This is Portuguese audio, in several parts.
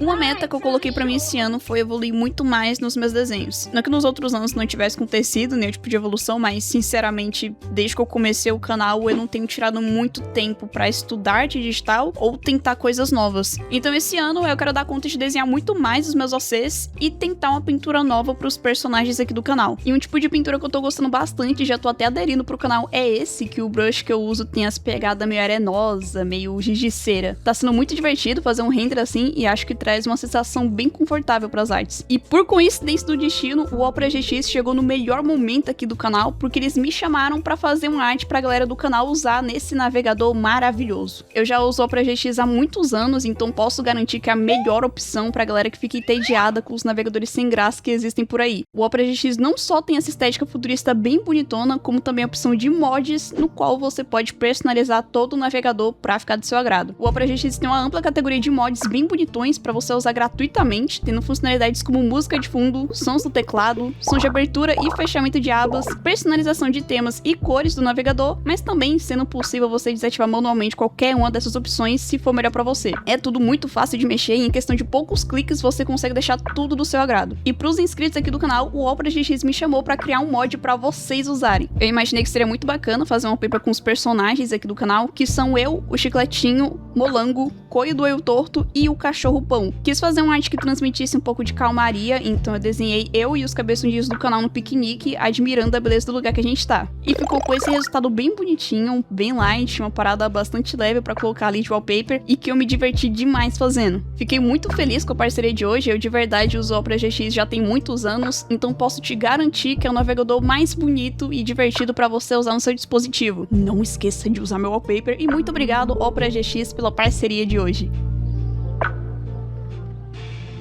Uma meta que eu coloquei pra mim esse ano foi evoluir muito mais nos meus desenhos. Não que nos outros anos não tivesse acontecido nenhum tipo de evolução, mas sinceramente, desde que eu comecei o canal, eu não tenho tirado muito tempo pra estudar arte digital ou tentar coisas novas. Então esse ano eu quero dar conta de desenhar muito mais os meus OCs e tentar uma pintura nova pros personagens aqui do canal. E um tipo de pintura que eu tô gostando bastante, já tô até aderindo pro canal, é esse, que o brush que eu uso tem as pegadas meio arenosa, meio gigiceira. Tá sendo muito divertido fazer um render assim e acho que traz uma sensação bem confortável para as artes. E por coincidência do destino, o Opera GX chegou no melhor momento aqui do canal, porque eles me chamaram para fazer uma arte para a galera do canal usar nesse navegador maravilhoso. Eu já uso o Opera GX há muitos anos, então posso garantir que é a melhor opção para a galera que fica entediada com os navegadores sem graça que existem por aí. O Opera GX não só tem essa estética futurista bem bonitona, como também a opção de mods, no qual você pode personalizar todo o navegador para ficar do seu agrado. O Opera GX tem uma ampla categoria de mods bem bonitões para você usar gratuitamente, tendo funcionalidades como música de fundo, sons do teclado, sons de abertura e fechamento de abas, personalização de temas e cores do navegador, mas também sendo possível você desativar manualmente qualquer uma dessas opções se for melhor para você. É tudo muito fácil de mexer e em questão de poucos cliques você consegue deixar tudo do seu agrado. E para os inscritos aqui do canal, o Opera GX me chamou para criar um mod para vocês usarem. Eu imaginei que seria muito bacana fazer uma paper com os personagens aqui do canal, que são eu, o Chicletinho, Molango, Coio do Eu Torto e o Cachorro Pão. Quis fazer uma arte que transmitisse um pouco de calmaria, então eu desenhei eu e os cabeçudinhos do canal no piquenique, admirando a beleza do lugar que a gente tá. E ficou com esse resultado bem bonitinho, bem light, uma parada bastante leve pra colocar ali de wallpaper e que eu me diverti demais fazendo. Fiquei muito feliz com a parceria de hoje, eu de verdade uso o Opera GX já tem muitos anos, então posso te garantir que é o navegador mais bonito e divertido pra você usar no seu dispositivo. Não esqueça de usar meu wallpaper e muito obrigado, Opera GX, pela parceria de hoje.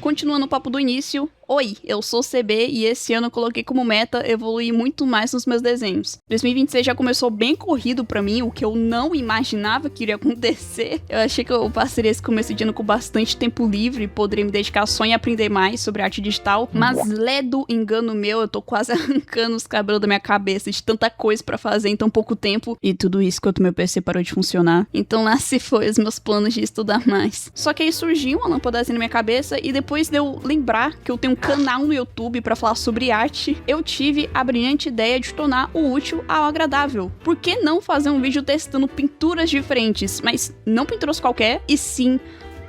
Continuando o papo do início, oi, eu sou o CB e esse ano eu coloquei como meta evoluir muito mais nos meus desenhos. 2026 já começou bem corrido pra mim, o que eu não imaginava que iria acontecer. Eu achei que eu passaria esse começo de ano com bastante tempo livre e poderia me dedicar só em aprender mais sobre arte digital, mas ledo engano meu, eu tô quase arrancando os cabelos da minha cabeça de tanta coisa pra fazer em tão pouco tempo, e tudo isso enquanto meu PC parou de funcionar. Então lá se foi os meus planos de estudar mais. Só que aí surgiu uma lâmpadazinha na minha cabeça e depois de eu lembrar que eu tenho um canal no YouTube pra falar sobre arte, eu tive a brilhante ideia de tornar o útil ao agradável. Por que não fazer um vídeo testando pinturas diferentes, mas não pinturas qualquer, e sim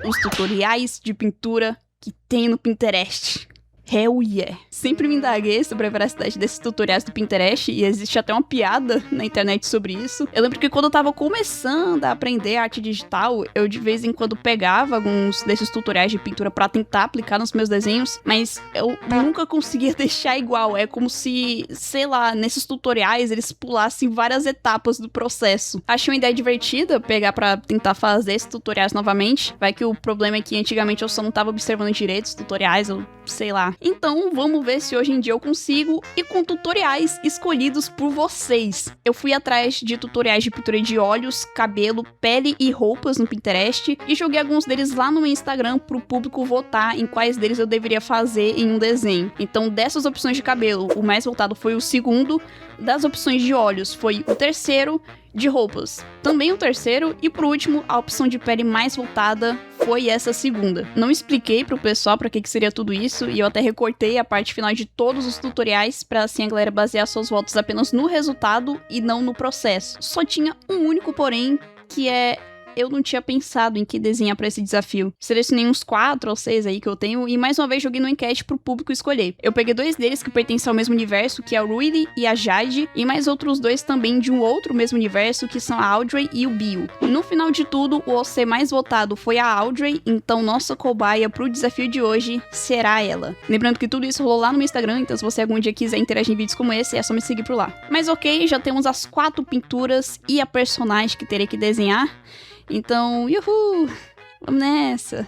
os tutoriais de pintura que tem no Pinterest? Hell yeah! Sempre me indaguei sobre a veracidade desses tutoriais do Pinterest e existe até uma piada na internet sobre isso. Eu lembro que quando eu tava começando a aprender arte digital, eu de vez em quando pegava alguns desses tutoriais de pintura pra tentar aplicar nos meus desenhos, mas eu nunca conseguia deixar igual. É como se, sei lá, nesses tutoriais eles pulassem várias etapas do processo. Achei uma ideia divertida pegar pra tentar fazer esses tutoriais novamente. Vai que o problema é que antigamente eu só não tava observando direito os tutoriais, ou sei lá. Então vamos ver se hoje em dia eu consigo, e com tutoriais escolhidos por vocês. Eu fui atrás de tutoriais de pintura de olhos, cabelo, pele e roupas no Pinterest e joguei alguns deles lá no meu Instagram pro público votar em quais deles eu deveria fazer em um desenho. Então dessas opções de cabelo, o mais votado foi o segundo, das opções de olhos foi o terceiro, de roupas também o terceiro, e por último, a opção de pele mais voltada foi essa segunda. Não expliquei pro pessoal pra que seria tudo isso, e eu até recortei a parte final de todos os tutoriais pra assim a galera basear seus votos apenas no resultado e não no processo. Só tinha um único porém, que é: eu não tinha pensado em que desenhar pra esse desafio. Selecionei uns 4 ou 6 aí que eu tenho e mais uma vez joguei no enquete pro público escolher. Eu peguei 2 deles que pertencem ao mesmo universo, que é o Rudy e a Jade, e mais outros 2 também de um outro mesmo universo, que são a Audrey e o Bill. No final de tudo, o OC mais votado foi a Audrey, então nossa cobaia pro desafio de hoje será ela. Lembrando que tudo isso rolou lá no meu Instagram, então se você algum dia quiser interagir em vídeos como esse, é só me seguir por lá. Mas ok, já temos as 4 pinturas e a personagem que terei que desenhar. Então, uhul, vamos nessa.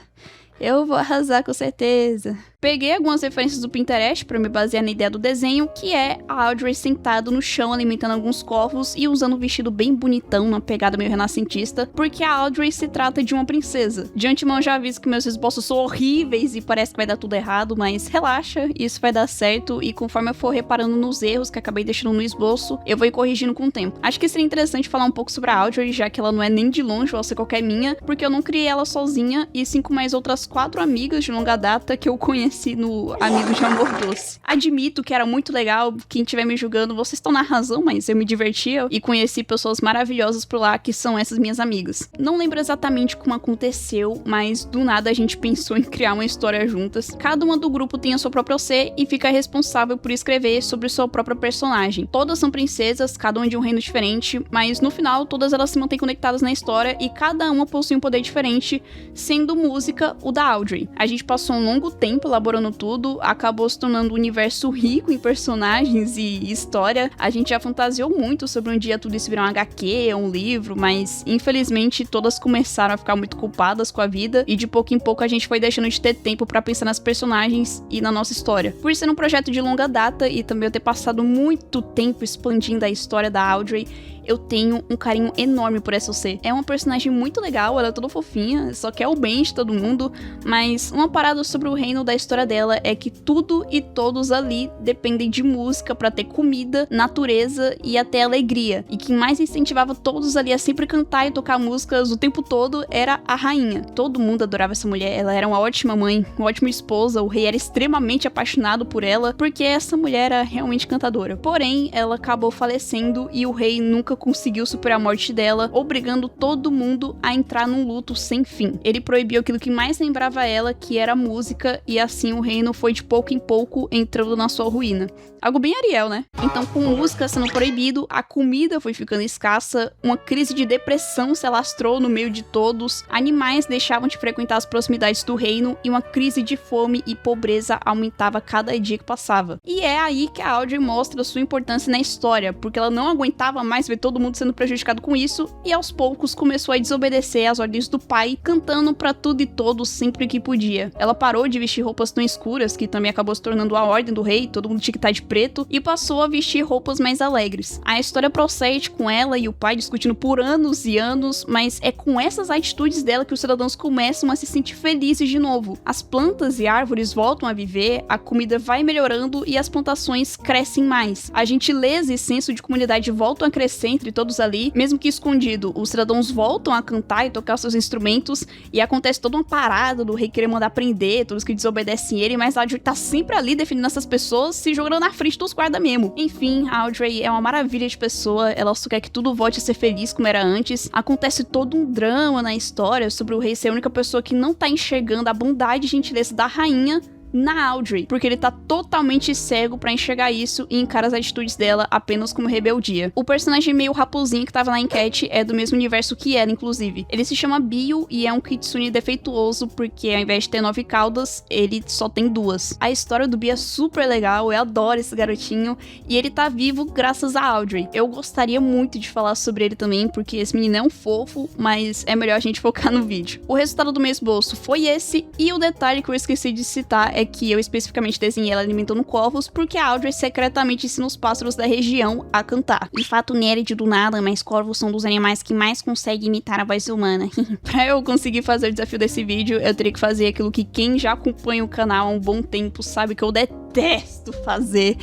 Eu vou arrasar com certeza. Peguei algumas referências do Pinterest pra me basear na ideia do desenho, que é a Audrey sentada no chão alimentando alguns corvos e usando um vestido bem bonitão, uma pegada meio renascentista, porque a Audrey se trata de uma princesa. De antemão já aviso que meus esboços são horríveis e parece que vai dar tudo errado, mas relaxa, isso vai dar certo e conforme eu for reparando nos erros que acabei deixando no esboço, eu vou ir corrigindo com o tempo. Acho que seria interessante falar um pouco sobre a Audrey, já que ela não é nem de longe ou ser qualquer minha, porque eu não criei ela sozinha e sim com mais outras 4 amigas de longa data que eu conheci no Amigos de Amor Doce. Admito que era muito legal, quem estiver me julgando, vocês estão na razão, mas eu me divertia e conheci pessoas maravilhosas por lá que são essas minhas amigas. Não lembro exatamente como aconteceu, mas do nada a gente pensou em criar uma história juntas. Cada uma do grupo tem a sua própria OC e fica responsável por escrever sobre sua própria personagem. Todas são princesas, cada uma de um reino diferente, mas no final todas elas se mantêm conectadas na história e cada uma possui um poder diferente, sendo música o da Audrey. A gente passou um longo tempo elaborando tudo, acabou se tornando um universo rico em personagens e história. A gente já fantasiou muito sobre um dia tudo isso virar um HQ ou um livro, mas infelizmente todas começaram a ficar muito culpadas com a vida e de pouco em pouco a gente foi deixando de ter tempo pra pensar nas personagens e na nossa história. Por ser um projeto de longa data e também eu ter passado muito tempo expandindo a história da Audrey, eu tenho um carinho enorme por essa OC. É uma personagem muito legal, ela é toda fofinha, só quer o bem de todo mundo, mas uma parada sobre o reino da história dela é que tudo e todos ali dependem de música pra ter comida, natureza e até alegria. E quem mais incentivava todos ali a sempre cantar e tocar músicas o tempo todo era a rainha. Todo mundo adorava essa mulher, ela era uma ótima mãe, uma ótima esposa, o rei era extremamente apaixonado por ela, porque essa mulher era realmente cantadora. Porém, ela acabou falecendo e o rei nunca conseguiu superar a morte dela, obrigando todo mundo a entrar num luto sem fim. Ele proibiu aquilo que mais lembrava ela, que era a música, e assim o reino foi de pouco em pouco entrando na sua ruína. Algo bem Ariel, né? Então, com música sendo proibido, a comida foi ficando escassa, uma crise de depressão se alastrou no meio de todos, animais deixavam de frequentar as proximidades do reino e uma crise de fome e pobreza aumentava cada dia que passava. E é aí que a Audrey mostra sua importância na história, porque ela não aguentava mais ver todo mundo sendo prejudicado com isso e aos poucos começou a desobedecer às ordens do pai, cantando pra tudo e todos sempre que podia. Ela parou de vestir roupas tão escuras, que também acabou se tornando a ordem do rei, todo mundo tinha que estar de preto, e passou a vestir roupas mais alegres. A história procede com ela e o pai discutindo por anos e anos, mas é com essas atitudes dela que os cidadãos começam a se sentir felizes de novo. As plantas e árvores voltam a viver, a comida vai melhorando e as plantações crescem mais. A gentileza e senso de comunidade voltam a crescer entre todos ali, mesmo que escondido. Os cidadãos voltam a cantar e tocar seus instrumentos e acontece toda uma parada do rei querer mandar prender todos que desobedecem ele, mas a Audrey tá sempre ali defendendo essas pessoas, se jogando na frente dos guarda mesmo. Enfim, a Audrey é uma maravilha de pessoa, ela só quer que tudo volte a ser feliz como era antes. Acontece todo um drama na história sobre o rei ser a única pessoa que não tá enxergando a bondade e gentileza da rainha na Audrey, porque ele tá totalmente cego pra enxergar isso e encara as atitudes dela apenas como rebeldia. O personagem meio raposinho que tava na enquete é do mesmo universo que ela, inclusive. Ele se chama Bio e é um kitsune defeituoso, porque ao invés de ter 9 caudas, ele só tem 2. A história do Bio é super legal, eu adoro esse garotinho, e ele tá vivo graças a Audrey. Eu gostaria muito de falar sobre ele também, porque esse menino é um fofo, mas é melhor a gente focar no vídeo. O resultado do meu esboço foi esse, e o detalhe que eu esqueci de citar é que eu especificamente desenhei ela alimentando corvos porque a Audrey secretamente ensina os pássaros da região a cantar. De fato, nerd do nada, mas corvos são dos animais que mais conseguem imitar a voz humana. Pra eu conseguir fazer o desafio desse vídeo, eu teria que fazer aquilo que quem já acompanha o canal há um bom tempo sabe que eu detesto fazer,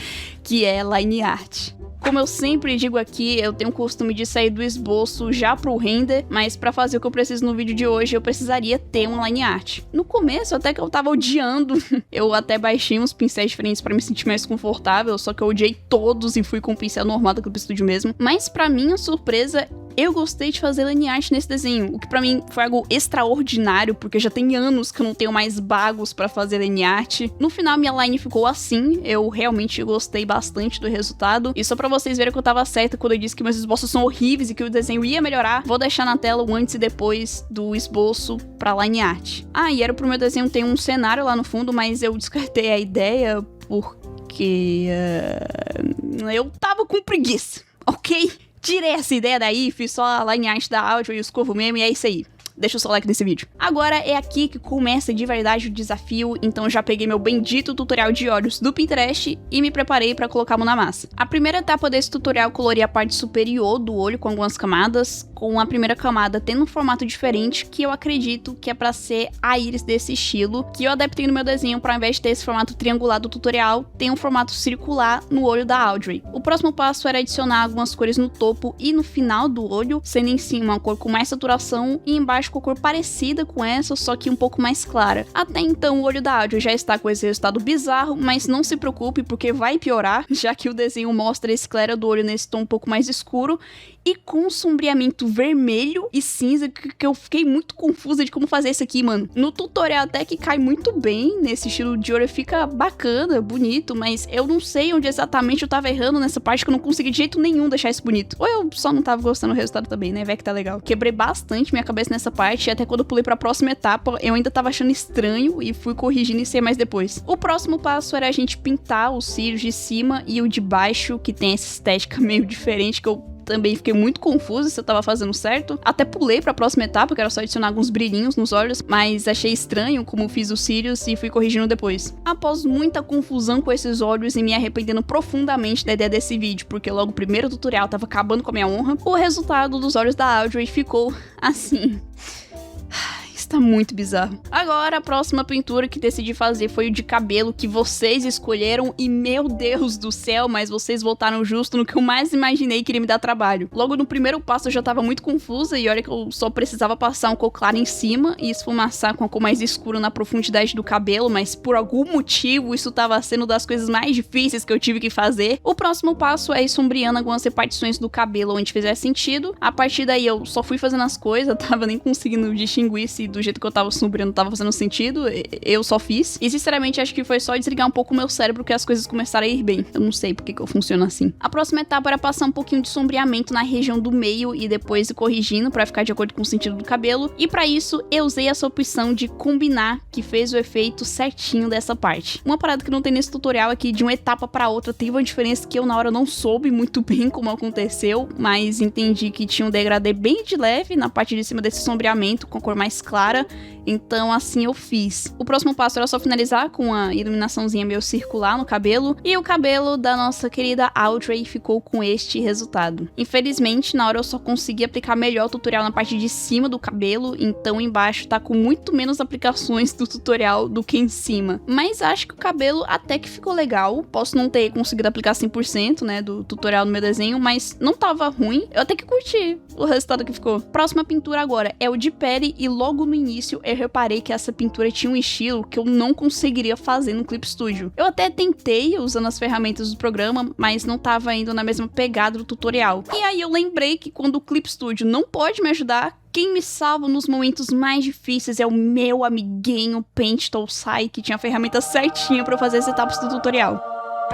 que é line art. Como eu sempre digo aqui, eu tenho o costume de sair do esboço já pro render, mas pra fazer o que eu preciso no vídeo de hoje, eu precisaria ter uma line art. No começo, até que eu tava odiando, eu até baixei uns pincéis diferentes pra me sentir mais confortável, só que eu odiei todos e fui com o pincel normal da Clube Studio mesmo. Mas pra minha surpresa, eu gostei de fazer line art nesse desenho, o que pra mim foi algo extraordinário, porque já tem anos que eu não tenho mais bagos pra fazer line art. No final, minha line ficou assim, eu realmente gostei bastante do resultado, e só pra vocês verem que eu tava certa quando eu disse que meus esboços são horríveis e que o desenho ia melhorar, vou deixar na tela o antes e depois do esboço pra line art. Ah, e era pro meu desenho ter um cenário lá no fundo, mas eu descartei a ideia porque eu tava com preguiça, ok? Tirei essa ideia daí, fiz só a line art da Audrey e os corvos mesmo, e é isso aí. deixa o seu like nesse vídeo. Agora é aqui que começa de verdade o desafio, então eu já peguei meu bendito tutorial de olhos do Pinterest e me preparei pra colocar a mão na massa. A primeira etapa desse tutorial coloria a parte superior do olho com algumas camadas, com a primeira camada tendo um formato diferente, que eu acredito que é pra ser a íris desse estilo, que eu adaptei no meu desenho pra, ao invés de ter esse formato triangular do tutorial, ter um formato circular no olho da Audrey. O próximo passo era adicionar algumas cores no topo e no final do olho, sendo em cima uma cor com mais saturação e embaixo com a cor parecida com essa, só que um pouco mais clara. Até então o olho da Audrey já está com esse resultado bizarro, mas não se preocupe porque vai piorar, já que o desenho mostra a esclera do olho nesse tom um pouco mais escuro e com um sombreamento vermelho e cinza que eu fiquei muito confusa de como fazer isso aqui, mano. No tutorial até que cai muito bem nesse estilo de olho, fica bacana, bonito, mas eu não sei onde exatamente eu tava errando nessa parte que eu não consegui de jeito nenhum deixar isso bonito. Ou eu só não tava gostando do resultado também, né? Vai que tá legal. Quebrei bastante minha cabeça nessa parte e até quando eu pulei pra próxima etapa, eu ainda tava achando estranho e fui corrigindo isso aí mais depois. O próximo passo era a gente pintar os cílios de cima e o de baixo, que tem essa estética meio diferente que eu também fiquei muito confusa se eu tava fazendo certo. Até pulei pra próxima etapa, que era só adicionar alguns brilhinhos nos olhos, mas achei estranho como fiz os cílios e fui corrigindo depois. Após muita confusão com esses olhos e me arrependendo profundamente da ideia desse vídeo, porque logo o primeiro tutorial tava acabando com a minha honra, o resultado dos olhos da Audrey ficou assim. Tá muito bizarro. Agora, a próxima pintura que decidi fazer foi o de cabelo que vocês escolheram e, meu Deus do céu, mas vocês votaram justo no que eu mais imaginei que iria me dar trabalho. Logo no primeiro passo eu já tava muito confusa e olha que eu só precisava passar um cor claro em cima e esfumaçar com a cor mais escura na profundidade do cabelo, mas por algum motivo isso tava sendo das coisas mais difíceis que eu tive que fazer. O próximo passo é ir sombreando algumas repartições do cabelo onde fizer sentido. A partir daí eu só fui fazendo as coisas, eu tava nem conseguindo distinguir se do jeito que eu tava sombreando tava fazendo sentido, eu só fiz. E sinceramente acho que foi só desligar um pouco o meu cérebro que as coisas começaram a ir bem. Eu não sei porque que eu funciono assim. A próxima etapa era passar um pouquinho de sombreamento na região do meio e depois ir corrigindo pra ficar de acordo com o sentido do cabelo. E pra isso eu usei essa opção de combinar, que fez o efeito certinho dessa parte. Uma parada que não tem nesse tutorial é que de uma etapa pra outra teve uma diferença que eu na hora não soube muito bem como aconteceu, mas entendi que tinha um degradê bem de leve na parte de cima desse sombreamento com a cor mais clara. Então assim eu fiz. O próximo passo era só finalizar com a iluminaçãozinha meio circular no cabelo. E o cabelo da nossa querida Audrey ficou com este resultado. Infelizmente, na hora eu só consegui aplicar melhor o tutorial na parte de cima do cabelo. Então embaixo tá com muito menos aplicações do tutorial do que em cima. Mas acho que o cabelo até que ficou legal. Posso não ter conseguido aplicar 100%, né, do tutorial no meu desenho, mas não tava ruim. Eu até que curti o resultado que ficou. Próxima pintura agora é o de pele e logo no início eu reparei que essa pintura tinha um estilo que eu não conseguiria fazer no Clip Studio. Eu até tentei usando as ferramentas do programa, mas não tava indo na mesma pegada do tutorial. E aí eu lembrei que quando o Clip Studio não pode me ajudar, quem me salva nos momentos mais difíceis é o meu amiguinho Paint Toolsai, que tinha a ferramenta certinha pra eu fazer as etapas do tutorial.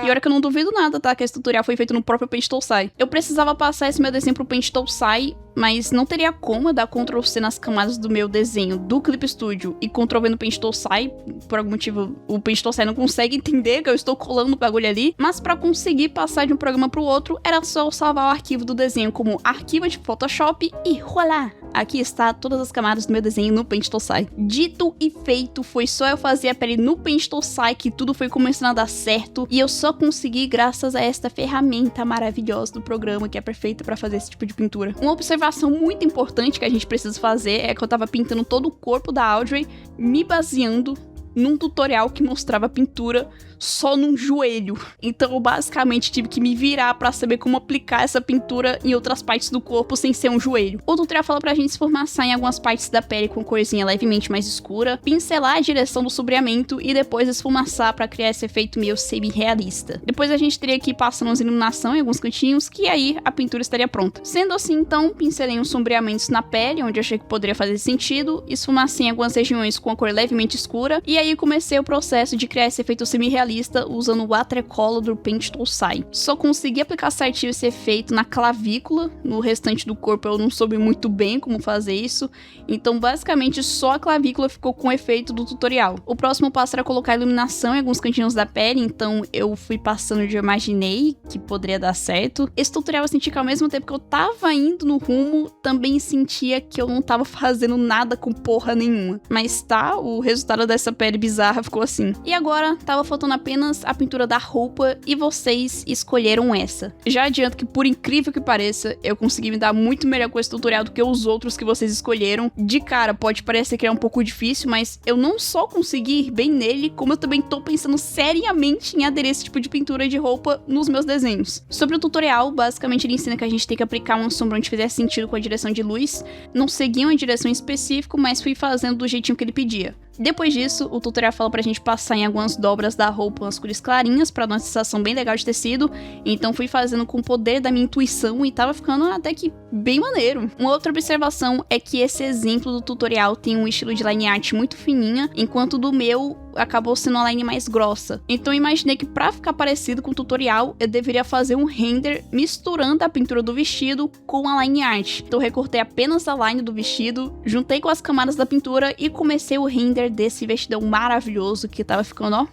E olha que eu não duvido nada, tá? Que esse tutorial foi feito no próprio Paint Toolsai. Eu precisava passar esse meu desenho pro Paint Toolsai, mas não teria como dar Ctrl C nas camadas do meu desenho do Clip Studio e Ctrl V no Paint Toolsai. Por algum motivo, o Paint Toolsai não consegue entender que eu estou colando o bagulho ali. Mas pra conseguir passar de um programa pro outro, era só eu salvar o arquivo do desenho como arquivo de Photoshop e voilá! Aqui está todas as camadas do meu desenho no Paint Toolsai. Dito e feito, foi só eu fazer a pele no Paint Toolsai que tudo foi começando a dar certo. E eu só consegui graças a esta ferramenta maravilhosa do programa que é perfeita para fazer esse tipo de pintura. Uma observação muito importante que a gente precisa fazer é que eu tava pintando todo o corpo da Audrey, me baseando num tutorial que mostrava a pintura só num joelho. Então eu basicamente tive que me virar pra saber como aplicar essa pintura em outras partes do corpo sem ser um joelho. O tutorial fala pra gente esfumaçar em algumas partes da pele com corzinha levemente mais escura, pincelar a direção do sombreamento e depois esfumaçar pra criar esse efeito meio semi-realista. Depois a gente teria que ir passando as iluminação em alguns cantinhos, que aí a pintura estaria pronta. Sendo assim, então, pincelei uns sombreamentos na pele, onde achei que poderia fazer sentido, esfumacei em algumas regiões com a cor levemente escura, e aí aí comecei o processo de criar esse efeito semi-realista usando o Watercolor do Paint Tool Sai. Só consegui aplicar certinho esse efeito na clavícula, no restante do corpo eu não soube muito bem como fazer isso, então basicamente só a clavícula ficou com o efeito do tutorial. O próximo passo era colocar iluminação em alguns cantinhos da pele, então eu fui passando onde eu imaginei que poderia dar certo. Esse tutorial eu senti que ao mesmo tempo que eu tava indo no rumo, também sentia que eu não tava fazendo nada com porra nenhuma. Mas tá, o resultado dessa pele bizarra ficou assim. E agora, tava faltando apenas a pintura da roupa e vocês escolheram essa. Já adianto que, por incrível que pareça, eu consegui me dar muito melhor com esse tutorial do que os outros que vocês escolheram. De cara, pode parecer que é um pouco difícil, mas eu não só consegui ir bem nele, como eu também tô pensando seriamente em aderir esse tipo de pintura de roupa nos meus desenhos. Sobre o tutorial, basicamente ele ensina que a gente tem que aplicar uma sombra onde fizer sentido com a direção de luz. Não segui uma direção específica, mas fui fazendo do jeitinho que ele pedia. Depois disso, o tutorial fala pra gente passar em algumas dobras da roupa umas cores clarinhas pra dar uma sensação bem legal de tecido, então fui fazendo com o poder da minha intuição e tava ficando até que bem maneiro. Uma outra observação é que esse exemplo do tutorial tem um estilo de line art muito fininha, enquanto o do meu acabou sendo uma line mais grossa. Então eu imaginei que pra ficar parecido com o tutorial, eu deveria fazer um render misturando a pintura do vestido com a line art. Então eu recortei apenas a line do vestido, juntei com as camadas da pintura e comecei o render desse vestidão maravilhoso que tava ficando, ó,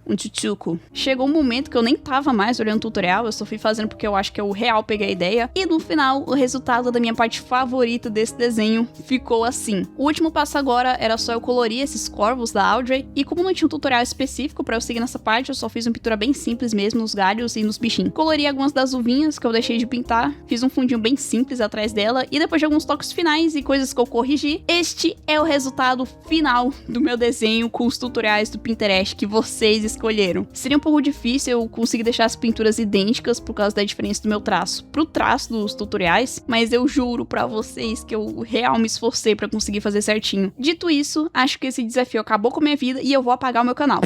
um tchutchuco. Chegou um momento que eu nem tava mais olhando o tutorial, eu só fui fazendo porque eu acho que eu real peguei a ideia. E no final, o resultado da minha parte favorita desse desenho ficou assim. O último passo agora era só eu colorir esses corvos da Audrey, e como não tinha um tutorial específico pra eu seguir nessa parte, eu só fiz uma pintura bem simples mesmo nos galhos e nos bichinhos. Colori algumas das uvinhas que eu deixei de pintar, fiz um fundinho bem simples atrás dela, e depois de alguns toques finais e coisas que eu corrigi, este é o resultado final do meu desenho com os tutoriais do Pinterest que vocês escolheram. Seria um pouco difícil eu conseguir deixar as pinturas idênticas por causa da diferença do meu traço pro traço dos tutoriais, mas eu juro pra vocês que eu real me esforcei pra conseguir fazer certinho. Dito isso, acho que esse desafio acabou com a minha vida e eu vou apagar o meu canal.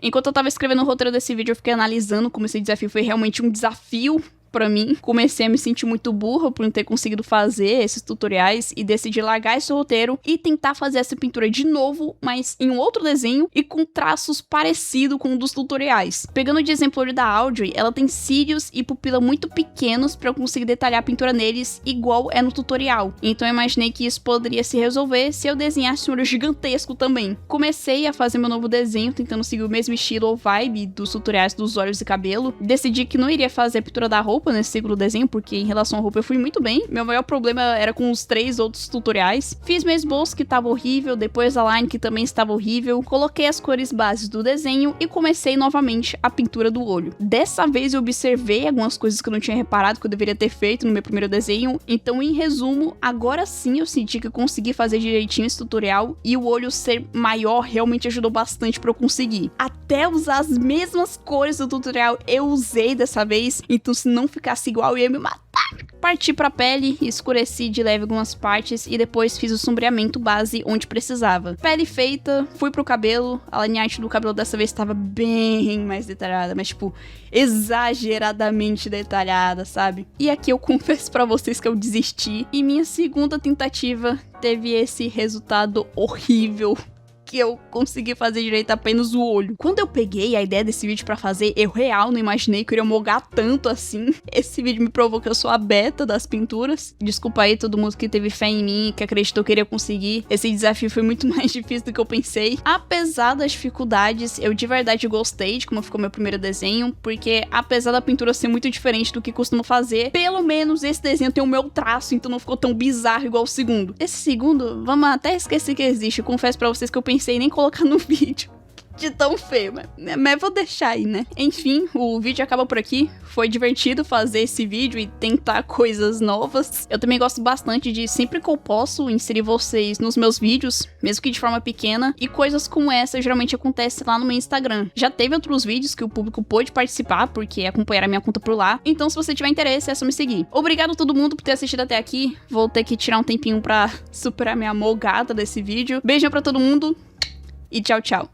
Enquanto eu tava escrevendo o roteiro desse vídeo, eu fiquei analisando como esse desafio foi realmente um desafio pra mim. Comecei a me sentir muito burra por não ter conseguido fazer esses tutoriais e decidi largar esse roteiro e tentar fazer essa pintura de novo, mas em um outro desenho e com traços parecidos com o dos tutoriais. Pegando de exemplo da Audrey, ela tem cílios e pupila muito pequenos pra eu conseguir detalhar a pintura neles igual é no tutorial. Então eu imaginei que isso poderia se resolver se eu desenhasse um olho gigantesco também. Comecei a fazer meu novo desenho tentando seguir o mesmo estilo ou vibe dos tutoriais dos olhos e cabelo. Decidi que não iria fazer a pintura da roupa nesse segundo desenho, porque em relação à roupa eu fui muito bem. Meu maior problema era com os 3 outros tutoriais. Fiz meu esboço que tava horrível, depois a line que também estava horrível, coloquei as cores bases do desenho e comecei novamente a pintura do olho. Dessa vez eu observei algumas coisas que eu não tinha reparado que eu deveria ter feito no meu primeiro desenho, então em resumo, agora sim eu senti que eu consegui fazer direitinho esse tutorial e o olho ser maior realmente ajudou bastante pra eu conseguir. Até usar as mesmas cores do tutorial eu usei dessa vez, então se não ficasse igual eu ia me matar. Parti pra pele, escureci de leve algumas partes e depois fiz o sombreamento base onde precisava. Pele feita, fui pro cabelo, a linha arte do cabelo dessa vez estava bem mais detalhada, mas tipo, exageradamente detalhada, sabe? E aqui eu confesso pra vocês que eu desisti e minha segunda tentativa teve esse resultado horrível, que eu consegui fazer direito apenas o olho. Quando eu peguei a ideia desse vídeo pra fazer, eu real não imaginei que eu iria mogar tanto assim. Esse vídeo me provou que eu sou a beta das pinturas. Desculpa aí todo mundo que teve fé em mim, que acreditou que eu iria conseguir. Esse desafio foi muito mais difícil do que eu pensei. Apesar das dificuldades, eu de verdade gostei de como ficou meu primeiro desenho, porque apesar da pintura ser muito diferente do que costumo fazer, pelo menos esse desenho tem o meu traço, então não ficou tão bizarro igual o segundo. Esse segundo, vamos até esquecer que existe. Eu confesso pra vocês que eu pensei em nem colocar no vídeo de tão feio, mas vou deixar aí, né? Enfim, o vídeo acaba por aqui. Foi divertido fazer esse vídeo e tentar coisas novas. Eu também gosto bastante de, sempre que eu posso, inserir vocês nos meus vídeos, mesmo que de forma pequena, e coisas como essa geralmente acontecem lá no meu Instagram. Já teve outros vídeos que o público pôde participar, porque acompanharam a minha conta por lá, então se você tiver interesse é só me seguir. Obrigado a todo mundo por ter assistido até aqui. Vou ter que tirar um tempinho pra superar minha mogada desse vídeo. Beijão pra todo mundo e tchau, tchau.